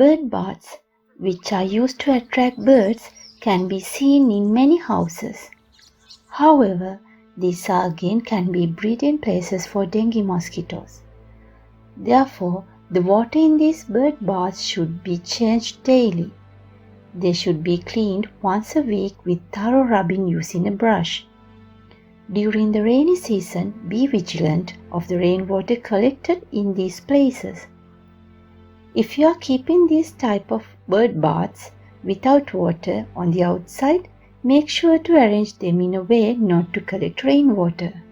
Bird baths, which are used to attract birds, can be seen in many houses. However, these again can be breeding places for dengue mosquitoes. Therefore, the water in these bird baths should be changed daily. They should be cleaned once a week with thorough rubbing using a brush. During the rainy season, be vigilant of the rainwater collected in these places. If you are keeping these type of bird baths without water on the outside, make sure to arrange them in a way not to collect rainwater.